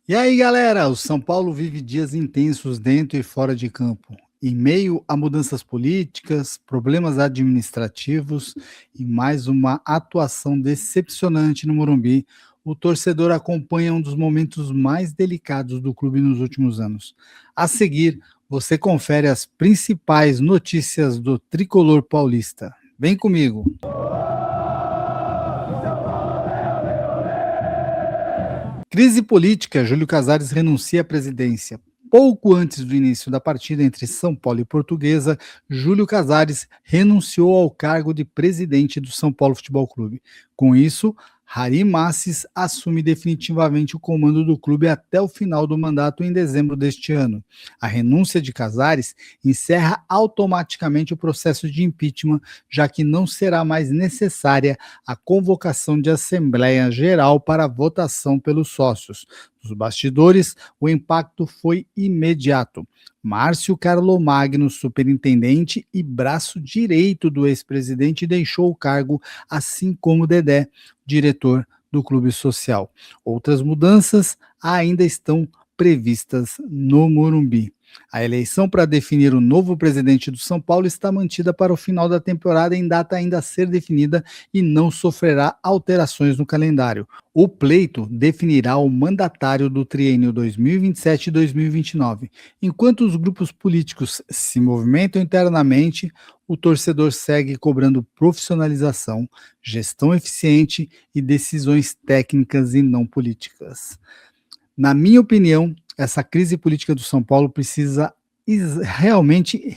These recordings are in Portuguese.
E aí, galera, o São Paulo vive dias intensos dentro e fora de campo. Em meio a mudanças políticas, problemas administrativos e mais uma atuação decepcionante no Morumbi, o torcedor acompanha um dos momentos mais delicados do clube nos últimos anos. A seguir, você confere as principais notícias do tricolor paulista. Vem comigo. Crise política, Júlio Casares renuncia à presidência. Pouco antes do início da partida entre São Paulo e Portuguesa, Júlio Casares renunciou ao cargo de presidente do São Paulo Futebol Clube. Com isso, Harry Massis assume definitivamente o comando do clube até o final do mandato em dezembro deste ano. A renúncia de Casares encerra automaticamente o processo de impeachment, já que não será mais necessária a convocação de Assembleia Geral para votação pelos sócios. Nos bastidores, o impacto foi imediato. Márcio Carlomagno, superintendente e braço direito do ex-presidente, deixou o cargo, assim como Dedé, diretor do Clube Social. Outras mudanças ainda estão previstas no Morumbi. A eleição para definir o novo presidente do São Paulo está mantida para o final da temporada em data ainda a ser definida e não sofrerá alterações no calendário. O pleito definirá o mandatário do triênio 2027 e 2029. Enquanto os grupos políticos se movimentam internamente, o torcedor segue cobrando profissionalização, gestão eficiente e decisões técnicas e não políticas. Na minha opinião, essa crise política do São Paulo precisa realmente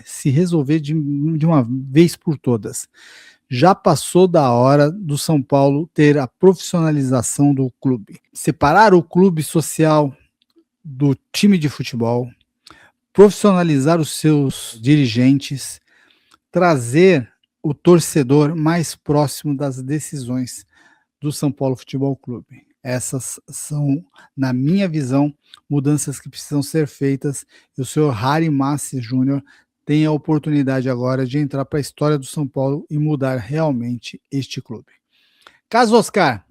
se resolver de uma vez por todas. Já passou da hora do São Paulo ter a profissionalização do clube. Separar o clube social do time de futebol, profissionalizar os seus dirigentes, trazer o torcedor mais próximo das decisões do São Paulo Futebol Clube. Essas são, na minha visão, mudanças que precisam ser feitas e o senhor Harry Massi Júnior tem a oportunidade agora de entrar para a história do São Paulo e mudar realmente este clube. Caso Oscar,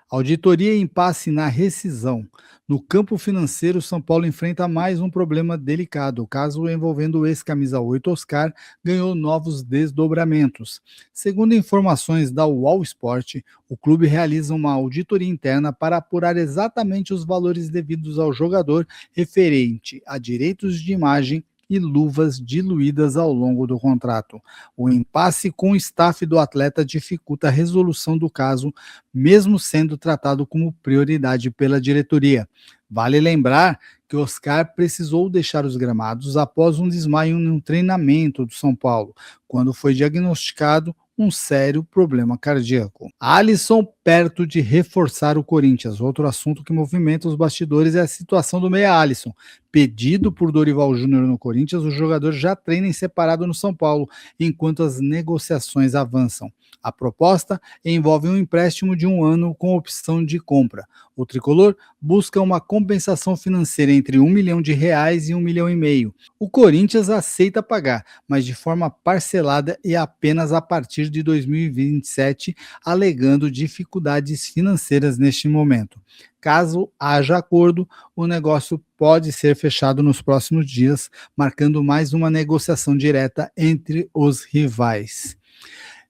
auditoria e impasse na rescisão. No campo financeiro, São Paulo enfrenta mais um problema delicado. O caso envolvendo o ex-camisa 8 Oscar ganhou novos desdobramentos. Segundo informações da UOL Sport, o clube realiza uma auditoria interna para apurar exatamente os valores devidos ao jogador referente a direitos de imagem e luvas diluídas ao longo do contrato. O impasse com o staff do atleta dificulta a resolução do caso, mesmo sendo tratado como prioridade pela diretoria. Vale lembrar que Oscar precisou deixar os gramados após um desmaio em um treinamento do São Paulo, quando foi diagnosticado um sério problema cardíaco. Alisson perto de reforçar o Corinthians. Outro assunto que movimenta os bastidores é a situação do meia Alisson. Pedido por Dorival Júnior no Corinthians, o jogador já treina em separado no São Paulo, enquanto as negociações avançam. A proposta envolve um empréstimo de 1 ano com opção de compra. O tricolor busca uma compensação financeira entre R$ 1 milhão e R$ 1,5 milhão. O Corinthians aceita pagar, mas de forma parcelada e apenas a partir de 2027, alegando dificuldades financeiras neste momento. Caso haja acordo, o negócio pode ser fechado nos próximos dias, marcando mais uma negociação direta entre os rivais.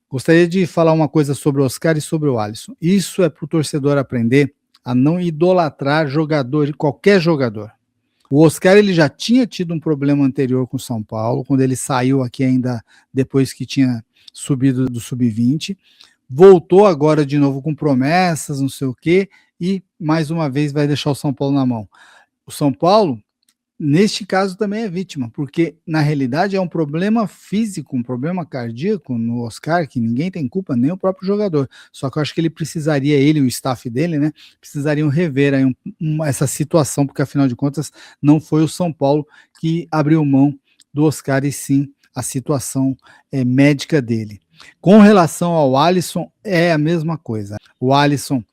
Gostaria de falar uma coisa sobre o Oscar e sobre o Alisson. Isso é para o torcedor aprender a não idolatrar qualquer jogador. O Oscar ele já tinha tido um problema anterior com o São Paulo, quando ele saiu aqui ainda depois que tinha subido do sub-20, voltou agora de novo com promessas, não sei o quê, e mais uma vez vai deixar o São Paulo na mão. O São Paulo, neste caso, também é vítima, porque na realidade é um problema físico, um problema cardíaco no Oscar, que ninguém tem culpa, nem o próprio jogador. Só que eu acho que ele e o staff dele, né, precisariam rever aí essa situação, porque afinal de contas não foi o São Paulo que abriu mão do Oscar, e sim a situação médica dele. Com relação ao Alisson, é a mesma coisa. O Alisson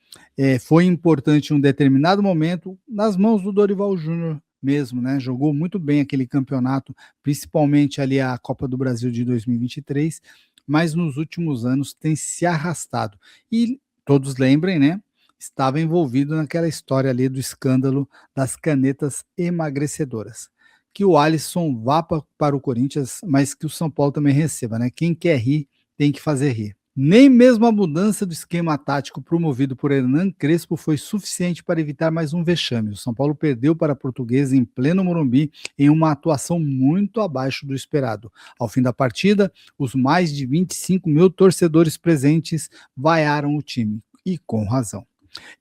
foi importante em um determinado momento nas mãos do Dorival Júnior mesmo, né? Jogou muito bem aquele campeonato, principalmente ali a Copa do Brasil de 2023, mas nos últimos anos tem se arrastado. E todos lembrem, né, estava envolvido naquela história ali do escândalo das canetas emagrecedoras. Que o Alisson vá para o Corinthians, mas que o São Paulo também receba, né? Quem quer rir tem que fazer rir. Nem mesmo a mudança do esquema tático promovido por Hernan Crespo foi suficiente para evitar mais um vexame. O São Paulo perdeu para a Portuguesa em pleno Morumbi em uma atuação muito abaixo do esperado. Ao fim da partida, os mais de 25 mil torcedores presentes vaiaram o time, e com razão.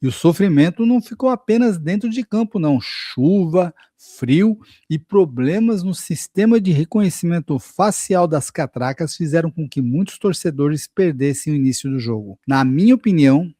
E o sofrimento não ficou apenas dentro de campo, não. Chuva, frio e problemas no sistema de reconhecimento facial das catracas fizeram com que muitos torcedores perdessem o início do jogo. Na minha opinião,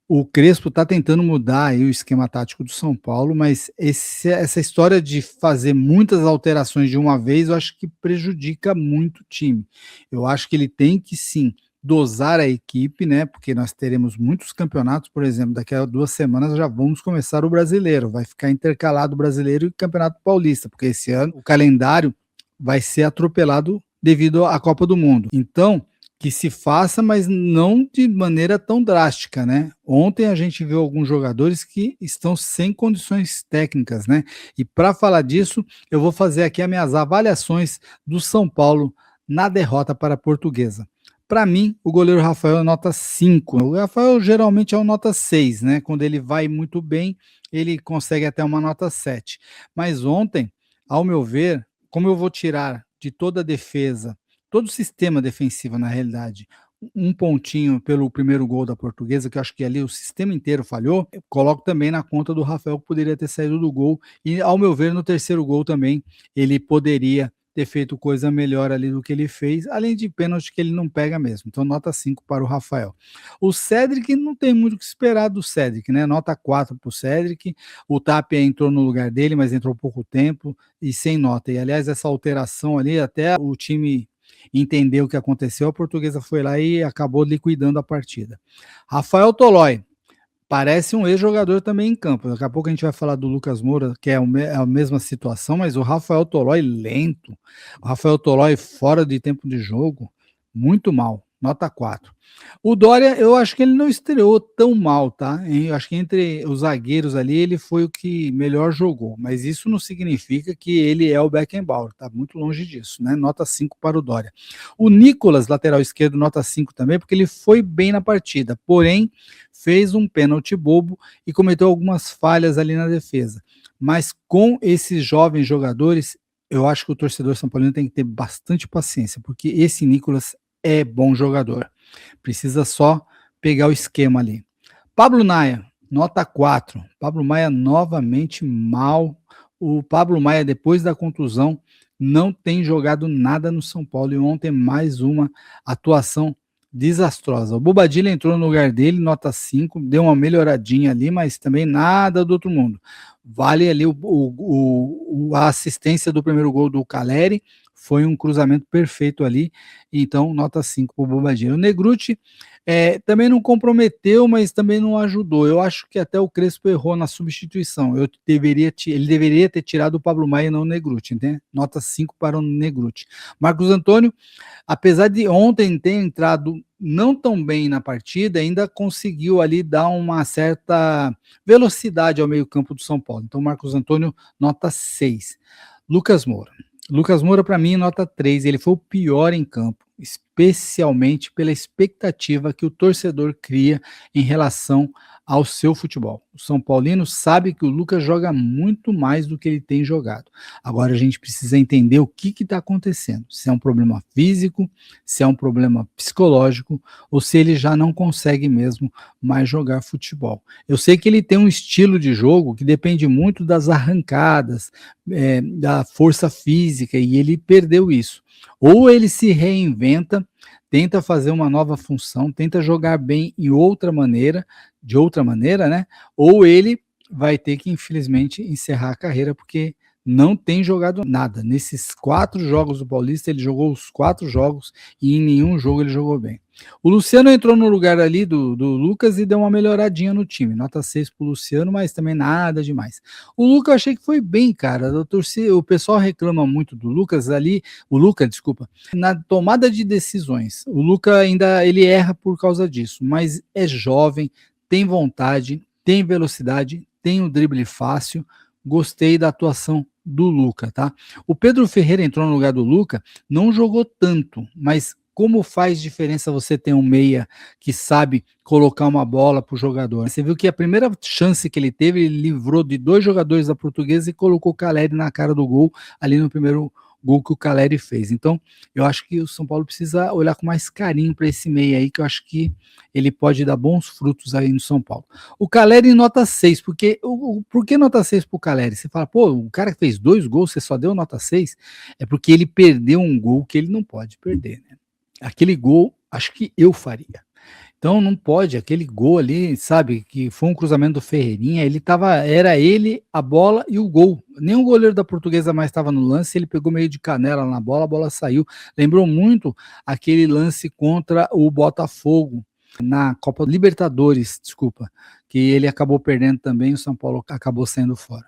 o Crespo está tentando mudar aí o esquema tático do São Paulo, mas essa história de fazer muitas alterações de uma vez, eu acho que prejudica muito o time. Eu acho que ele tem que sim dosar a equipe, né? Porque nós teremos muitos campeonatos, por exemplo, daqui a 2 semanas já vamos começar o brasileiro, vai ficar intercalado o brasileiro e o Campeonato Paulista, porque esse ano o calendário vai ser atropelado devido à Copa do Mundo. Então, que se faça, mas não de maneira tão drástica, né? Ontem a gente viu alguns jogadores que estão sem condições técnicas, né? E para falar disso, eu vou fazer aqui as minhas avaliações do São Paulo na derrota para a Portuguesa. Para mim, o goleiro Rafael é nota 5. O Rafael geralmente é um nota 6, né? Quando ele vai muito bem, ele consegue até uma nota 7. Mas ontem, ao meu ver, como eu vou tirar de toda a defesa, todo o sistema defensivo, na realidade, um pontinho pelo primeiro gol da Portuguesa, que eu acho que ali o sistema inteiro falhou, eu coloco também na conta do Rafael, que poderia ter saído do gol. E, ao meu ver, no terceiro gol também, ele poderia ter feito coisa melhor ali do que ele fez, além de pênalti que ele não pega mesmo. Então, nota 5 para o Rafael. O Cédric, não tem muito o que esperar do Cédric, né? Nota 4 para o Cédric. O Tapia entrou no lugar dele, mas entrou pouco tempo e sem nota. E, aliás, essa alteração ali, até o time entendeu o que aconteceu, a Portuguesa foi lá e acabou liquidando a partida. Rafael Tolói, parece um ex-jogador também em campo. Daqui a pouco a gente vai falar do Lucas Moura, que é a mesma situação, mas o Rafael Tolói lento. O Rafael Tolói fora de tempo de jogo, muito mal. Nota 4. O Dória, eu acho que ele não estreou tão mal, tá? Eu acho que entre os zagueiros ali, ele foi o que melhor jogou. Mas isso não significa que ele é o Beckenbauer, tá muito longe disso, né? Nota 5 para o Dória. O Nicolas, lateral esquerdo, nota 5 também, porque ele foi bem na partida. Porém, fez um pênalti bobo e cometeu algumas falhas ali na defesa. Mas com esses jovens jogadores, eu acho que o torcedor são paulino tem que ter bastante paciência, porque esse Nicolas é bom jogador. Precisa só pegar o esquema ali. Pablo Maia, nota 4. Pablo Maia novamente mal. O Pablo Maia, depois da contusão, não tem jogado nada no São Paulo e ontem mais uma atuação desastrosa. O Bobadilla entrou no lugar dele, nota 5, deu uma melhoradinha ali, mas também nada do outro mundo. Vale ali a assistência do primeiro gol do Caleri, foi um cruzamento perfeito ali, então nota 5 para o Bobadilla. O Negrutti também não comprometeu, mas também não ajudou. Eu acho que até o Crespo errou na substituição. Ele deveria ter tirado o Pablo Maia e não o Negrutti, né? Nota 5 para o Negrutti. Marcos Antônio, apesar de ontem ter entrado não tão bem na partida, ainda conseguiu ali dar uma certa velocidade ao meio-campo do São Paulo. Então, Marcos Antônio, nota 6. Lucas Moura. Lucas Moura, para mim, nota 3. Ele foi o pior em campo, especialmente pela expectativa que o torcedor cria em relação ao seu futebol. O São Paulino sabe que o Lucas joga muito mais do que ele tem jogado. Agora a gente precisa entender o que está acontecendo. Se é um problema físico, se é um problema psicológico, ou se ele já não consegue mesmo mais jogar futebol. Eu sei que ele tem um estilo de jogo que depende muito das arrancadas, da força física, e ele perdeu isso. Ou ele se reinventa, tenta fazer uma nova função, tenta jogar bem de outra maneira, né? Ou ele vai ter que, infelizmente, encerrar a carreira, porque não tem jogado nada. Nesses 4 jogos do Paulista, ele jogou os 4 jogos e em nenhum jogo ele jogou bem. O Luciano entrou no lugar ali do Lucas e deu uma melhoradinha no time. Nota 6 pro Luciano, mas também nada demais. O Lucas eu achei que foi bem, cara. O pessoal reclama muito do Lucas ali, desculpa, na tomada de decisões. O Lucas ainda ele erra por causa disso, mas é jovem, tem vontade, tem velocidade, tem um drible fácil. Gostei da atuação do Luca, tá? O Pedro Ferreira entrou no lugar do Luca, não jogou tanto, mas como faz diferença você ter um meia que sabe colocar uma bola para o jogador? Você viu que a primeira chance que ele teve, ele livrou de 2 jogadores da Portuguesa e colocou o Caleri na cara do gol, ali no primeiro gol que o Caleri fez. Então, eu acho que o São Paulo precisa olhar com mais carinho para esse meia aí, que eu acho que ele pode dar bons frutos aí no São Paulo. O Caleri nota 6, porque por que nota 6 pro Caleri? Você fala, pô, o cara que fez 2 gols, você só deu nota 6? É porque ele perdeu um gol que ele não pode perder, né? Aquele gol, acho que eu faria. Então não pode, aquele gol ali, sabe, que foi um cruzamento do Ferreirinha, era ele, a bola e o gol. Nem o goleiro da Portuguesa mais estava no lance, ele pegou meio de canela na bola, a bola saiu. Lembrou muito aquele lance contra o Botafogo na Copa Libertadores, desculpa, que ele acabou perdendo também, o São Paulo acabou saindo fora.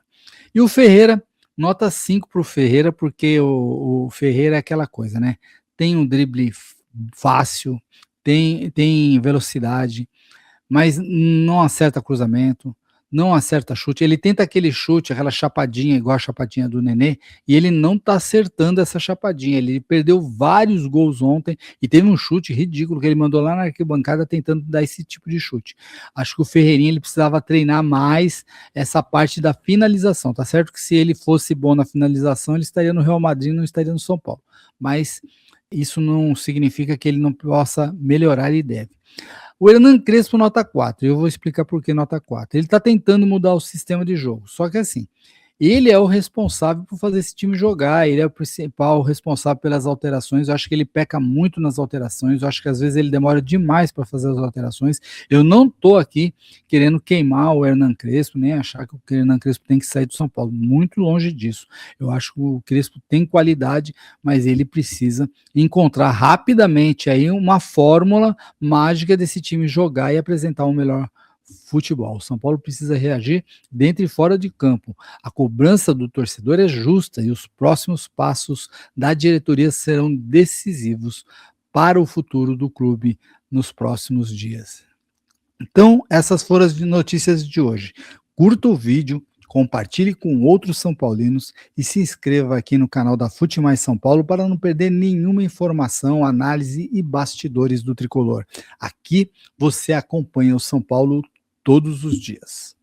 E o Ferreira, nota 5 para o Ferreira, porque o Ferreira é aquela coisa, né? Tem um drible fácil, tem velocidade, mas não acerta cruzamento, não acerta chute. Ele tenta aquele chute, aquela chapadinha, igual a chapadinha do Nenê, e ele não tá acertando essa chapadinha. Ele perdeu vários gols ontem e teve um chute ridículo que ele mandou lá na arquibancada tentando dar esse tipo de chute. Acho que o Ferreirinha ele precisava treinar mais essa parte da finalização. Tá certo que se ele fosse bom na finalização, ele estaria no Real Madrid, não estaria no São Paulo. Mas isso não significa que ele não possa melhorar, ele deve. O Hernan Crespo nota 4, eu vou explicar por que nota 4. Ele está tentando mudar o sistema de jogo, só que assim, ele é o responsável por fazer esse time jogar, ele é o principal responsável pelas alterações, eu acho que ele peca muito nas alterações, eu acho que às vezes ele demora demais para fazer as alterações. Eu não estou aqui querendo queimar o Hernan Crespo, nem achar que o Hernan Crespo tem que sair do São Paulo, muito longe disso. Eu acho que o Crespo tem qualidade, mas ele precisa encontrar rapidamente aí uma fórmula mágica desse time jogar e apresentar um melhor futebol. O São Paulo precisa reagir dentro e fora de campo. A cobrança do torcedor é justa e os próximos passos da diretoria serão decisivos para o futuro do clube nos próximos dias. Então, essas foram as notícias de hoje. Curta o vídeo, compartilhe com outros são paulinos e se inscreva aqui no canal da Fute Mais São Paulo para não perder nenhuma informação, análise e bastidores do tricolor. Aqui você acompanha o São Paulo todos os dias.